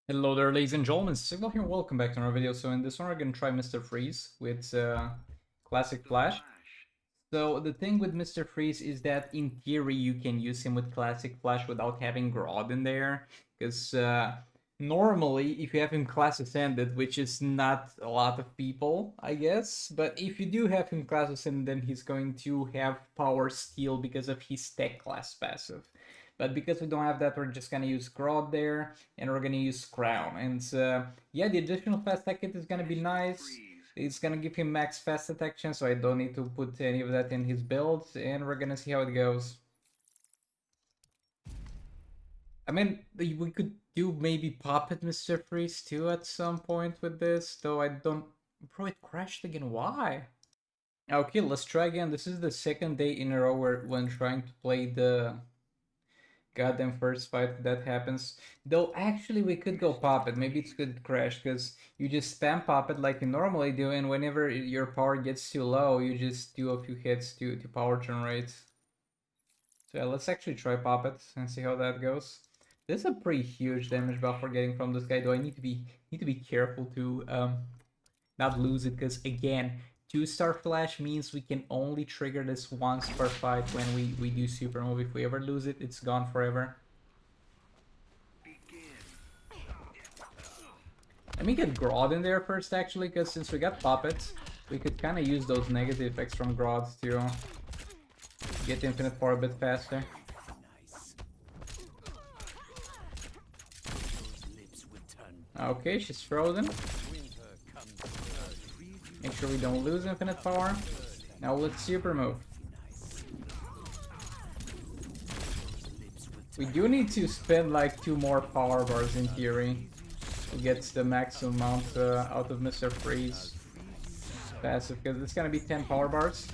Hello there, ladies and gentlemen, Signal here, welcome back to another video. So in this one we're gonna try Mr. Freeze with Classic Flash. So the thing with Mr. Freeze is that in theory you can use him with Classic Flash without having Grodd in there, because normally if you have him class ascended, which is not a lot of people, I guess, but if you do have him class ascended, then he's going to have power steal because of his tech class passive. But because we don't have that, we're just gonna use Grodd there, and we're gonna use Crown. And yeah, the additional fast attack kit is gonna be nice. It's gonna give him max fast attack chance, so I don't need to put any of that in his build, and we're gonna see how it goes. I mean, we could do maybe Puppet Mr. Freeze too at some point with this, though I don't... Bro, it crashed again, why? Okay, let's try again. This is the second day in a row when trying to play the goddamn first fight that happens. Though actually we could go Puppet. Maybe it could crash because you just spam Puppet like you normally do, and whenever your power gets too low, you just do a few hits to power generate. So yeah, let's actually try Puppet and see how that goes. This is a pretty huge damage buff we're getting from this guy, though I need to be careful to not lose it, because again, 2-star flash means we can only trigger this once per fight when we do super move. If we ever lose it, it's gone forever. Let me get Grodd in there first, actually, because since we got Puppets, we could kind of use those negative effects from Grodd to get infinite power a bit faster. Okay, she's frozen. Make sure we don't lose infinite power. Now let's super move. We do need to spend like 2 more power bars in theory to get the maximum amount out of Mr. Freeze passive, because it's gonna be 10 power bars.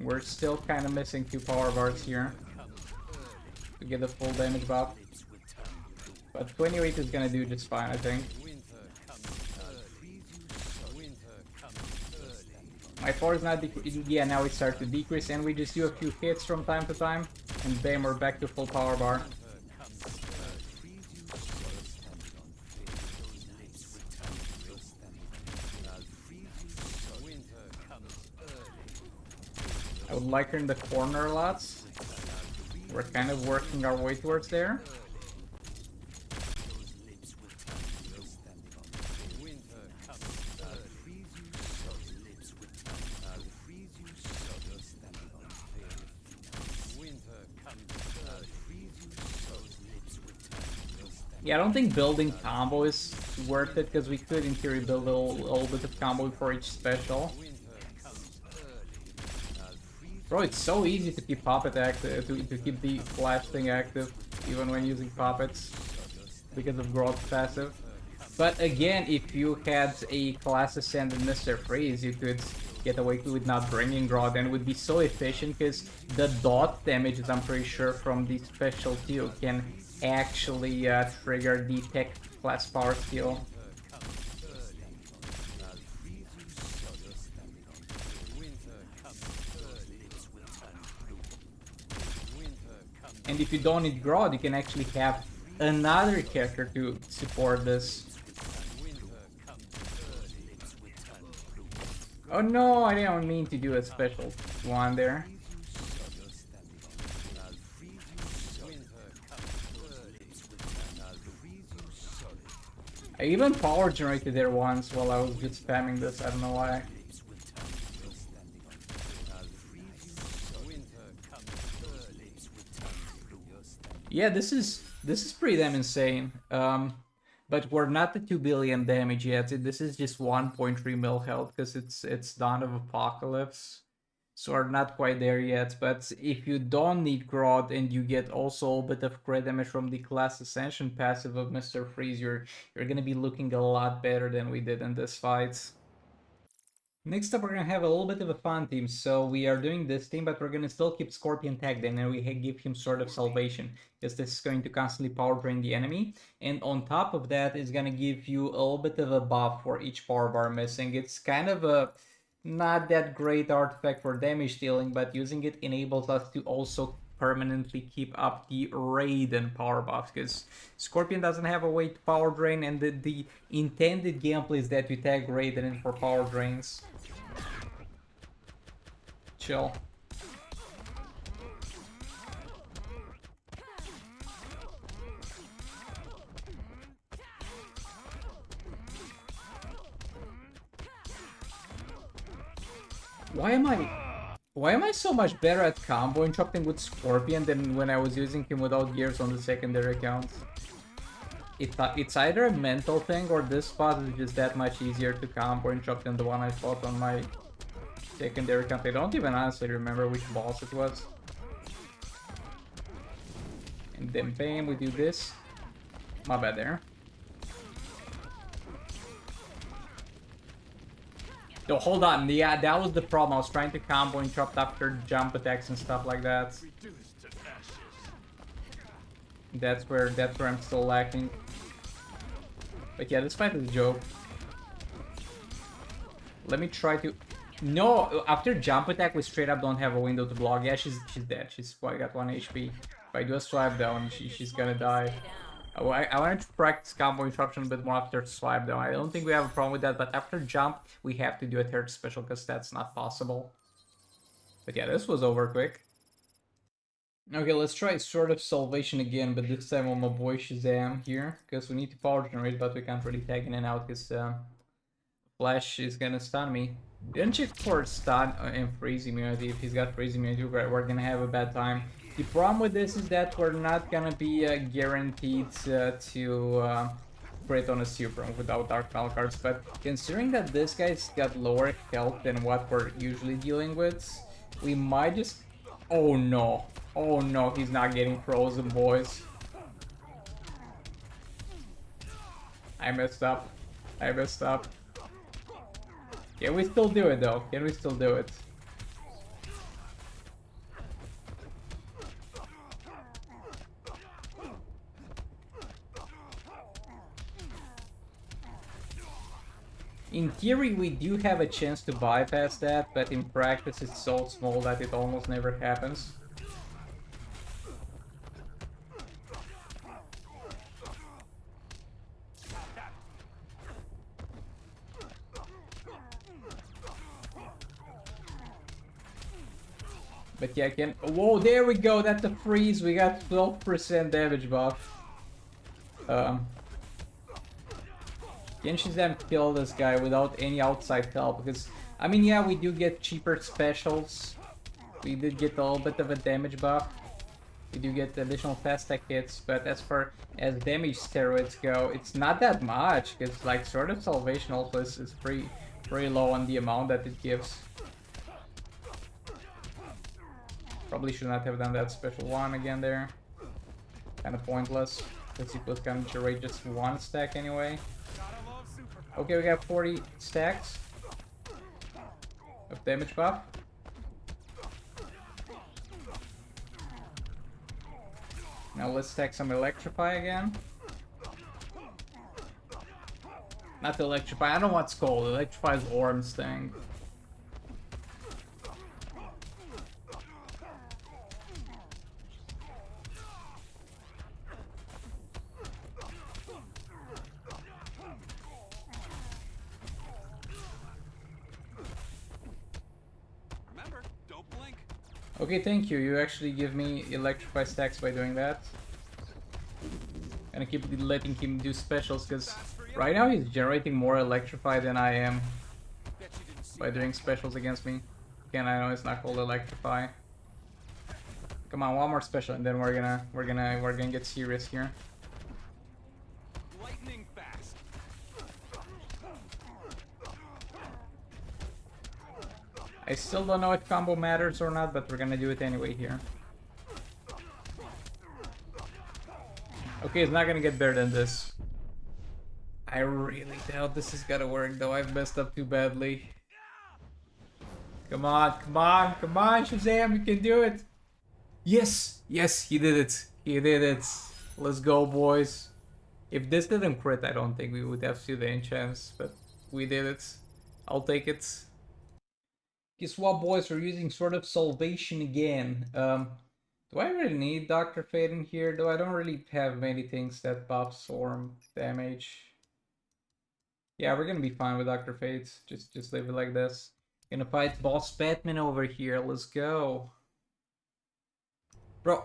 We're still kind of missing 2 power bars here to get the full damage buff. But 28 is gonna do just fine, I think. My power is not decreasing. Yeah, now it starts to decrease, and we just do a few hits from time to time, and bam, we're back to full power bar. I would like her in the corner a lot. We're kind of working our way towards there. Yeah, I don't think building combo is worth it, because we could in theory build a little bit of combo for each special. Bro, it's so easy to keep Puppet active, to keep the flash thing active, even when using Puppets, because of Grodd's passive. But again, if you had a class ascended Mr. Freeze, you could get away with not bringing Grodd, and it would be so efficient, because the dot damages, I'm pretty sure, from the special too can actually trigger the tech class power steal. And if you don't need Grodd, you can actually have another character to support this. Oh no, I didn't mean to do a special one there. I even power generated there once while I was just spamming this, I don't know why. Yeah, this is pretty damn insane. But we're not at 2 billion damage yet. This is just 1.3 mil health, because it's Dawn of Apocalypse. So we're not quite there yet. But if you don't need Grodd and you get also a bit of crit damage from the Class Ascension passive of Mr. Freeze, you're gonna be looking a lot better than we did in this fight. Next up, we're gonna have a little bit of a fun team. So we are doing this team, but we're gonna still keep Scorpion tagged in, and we give him Sword of Salvation, because this is going to constantly power drain the enemy. And on top of that, it's gonna give you a little bit of a buff for each power bar missing. It's kind of a not that great artifact for damage dealing, but using it enables us to also permanently keep up the Raiden power buffs, because Scorpion doesn't have a way to power drain, and the intended gameplay is that you tag Raiden in for power drains. Chill. Why am I so much better at comboing Chopton with Scorpion than when I was using him without gears on the secondary account? It's either a mental thing or this spot is just that much easier to combo and chop than the one I fought on my secondary account. I don't even honestly remember which boss it was. And then bam, we do this. My bad there. No, hold on. Yeah, that was the problem. I was trying to combo and chop after jump attacks and stuff like that. That's where I'm still lacking. But yeah, this fight is a joke. Let me try to... No, after jump attack, we straight up don't have a window to block. Yeah, she's dead. She's got 1 HP. If I do a swipe down, she's gonna die. I wanted to practice combo interruption a bit more after swipe down. I don't think we have a problem with that, but after jump, we have to do a third special because that's not possible. But yeah, this was over quick. Okay, let's try Sword of Salvation again, but this time on my boy Shazam here, because we need to power generate, but we can't really tag in and out because Flash is gonna stun me. Didn't check for stun and freeze immunity. If he's got freeze immunity, we're gonna have a bad time. The problem with this is that we're not gonna be guaranteed to crit on a super without Dark Metal cards, but considering that this guy's got lower health than what we're usually dealing with, we might just... Oh no. Oh no, he's not getting frozen, boys. I messed up. I messed up. Can we still do it though? Can we still do it? In theory, we do have a chance to bypass that, but in practice it's so small that it almost never happens. But yeah, whoa, there we go, that's a freeze, we got 12% damage buff. Can Shazam kill this guy without any outside help? Because, I mean, yeah, we do get cheaper specials. We did get a little bit of a damage buff. We do get additional fast attack hits, but as far as damage steroids go, it's not that much. Because, like, Sword of Salvation also is pretty low on the amount that it gives. Probably should not have done that special one again there. Kind of pointless, because it was going to generate just 1 stack anyway. Okay, we got 40 stacks of damage buff. Now let's stack some Electrify again. Not Electrify, I don't know what's called. Electrify's Orm's thing. Okay, thank you. You actually give me Electrify stacks by doing that. And I keep letting him do specials, because right now he's generating more Electrify than I am by doing specials against me. Again, I know it's not called Electrify. Come on, one more special, and then we're gonna get serious here. Lightning fast. I still don't know if combo matters or not, but we're gonna do it anyway here. Okay, it's not gonna get better than this. I really doubt this is gonna work though. I've messed up too badly. Come on, come on, come on, Shazam, you can do it! Yes! Yes, he did it. He did it. Let's go, boys. If this didn't crit, I don't think we would have stood any chance, but we did it. I'll take it. Guess what, boys? We're using Sword of Salvation again. Do I really need Dr. Fate in here? Though I don't really have many things that buff Swarm damage. Yeah, we're gonna be fine with Dr. Fate. Just leave it like this. Gonna fight Boss Batman over here. Let's go. Bro,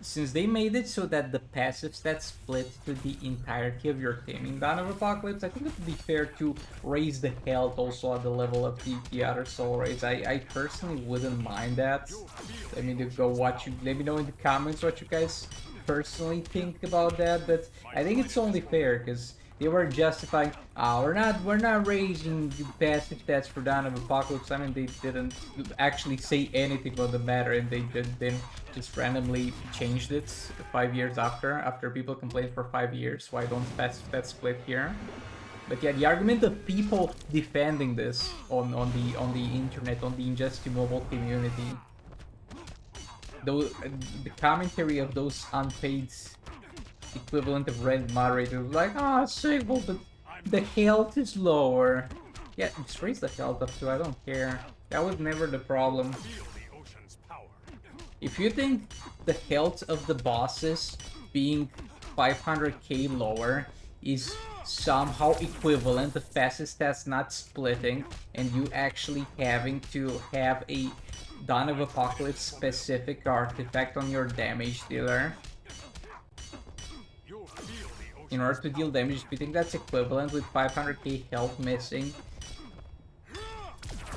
since they made it so that the passive stats split to the entirety of your team in Dawn of Apocalypse, I think it would be fair to raise the health also at the level of the other soul rays. I personally wouldn't mind that. Let me go watch you. Let me know in the comments what you guys personally think about that. But I think it's only fair because they were justifying, we're not raising the passive stats for Dawn of Apocalypse. I mean, they didn't actually say anything about the matter, and they then just randomly changed it 5 years after people complained for 5 years. Why don't passive stats split here? But yeah, the argument of people defending this on the internet, on the Injustice Mobile community, though the commentary of those unpaid equivalent of Reddit moderators like, ah, Sigil, but the health is lower. Yeah, just raise the health up too, I don't care. That was never the problem. If you think the health of the bosses being 500k lower is somehow equivalent to passive stats not splitting and you actually having to have a Dawn of Apocalypse specific artifact on your damage dealer in order to deal damage, if you think that's equivalent with 500k health missing,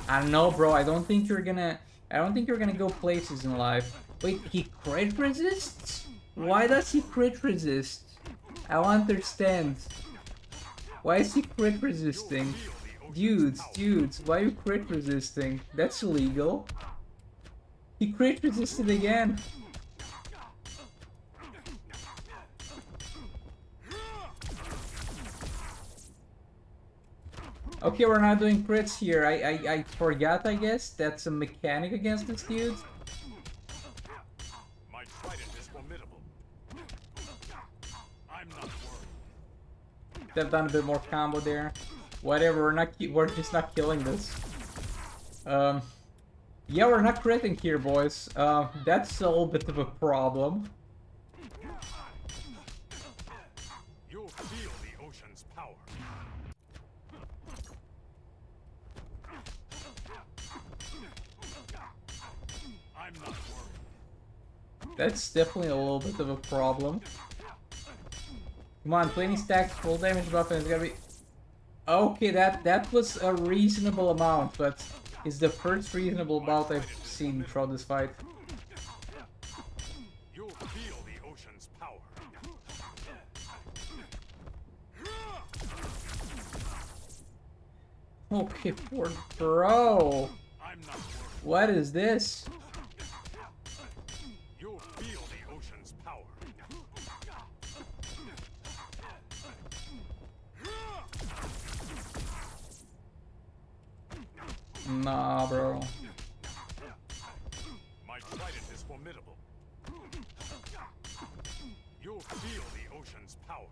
I don't know, bro. I don't think you're gonna go places in life. Wait, he crit resists? Why does he crit resist? I don't understand. Why is he crit resisting? Dudes, why are you crit resisting? That's illegal. He crit resisted again. Okay, we're not doing crits here. I forgot, I guess. That's a mechanic against this dude. My trident is formidable. I'm not worried. Could have done a bit more combo there. Whatever, we're just not killing this. Yeah, we're not critting here, boys. That's a little bit of a problem. You'll feel the ocean's power. I'm not worried. That's definitely a little bit of a problem. Come on, 20 stacks, full damage buff, and it's gonna be... Okay, that was a reasonable amount, but it's the first reasonable amount I've seen throughout this fight. You'll feel the ocean's power. Okay, poor bro. What is this? You'll feel the ocean's power. Nah, bro. My trident is formidable. You'll feel the ocean's power.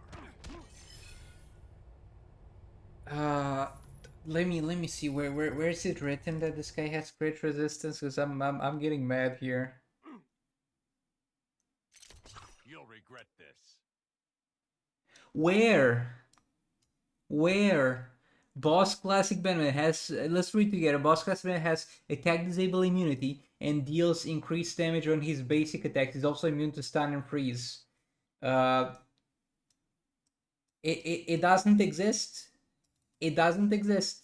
Let me see where is it written that this guy has crit resistance? Because I'm getting mad here. You'll regret this. Where? Boss Classic Batman has, let's read together. Boss Classic Batman has attack disable immunity and deals increased damage on his basic attack. He's also immune to stun and freeze. It doesn't exist. It doesn't exist.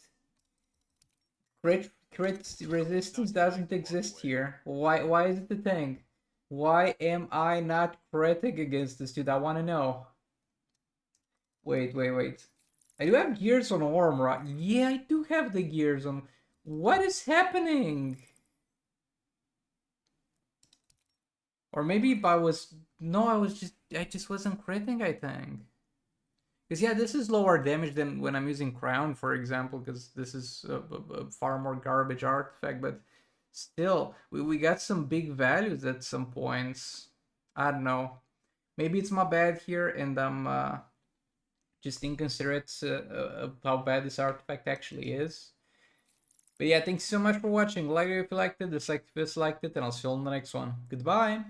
Crit resistance doesn't exist here. Why is it the thing? Why am I not critting against this dude? I want to know. Wait. I do have gears on Orm, right? Yeah, I do have the gears on. What is happening? Or maybe if I was... No, I just wasn't critting, I think. Because yeah, this is lower damage than when I'm using Crown, for example, because this is a far more garbage artifact, but still, we got some big values at some points. I don't know. Maybe it's my bad here, and I'm just inconsiderate of how bad this artifact actually is. But yeah, thanks so much for watching. Like it if you liked it, dislike if you disliked it, and I'll see you on the next one. Goodbye!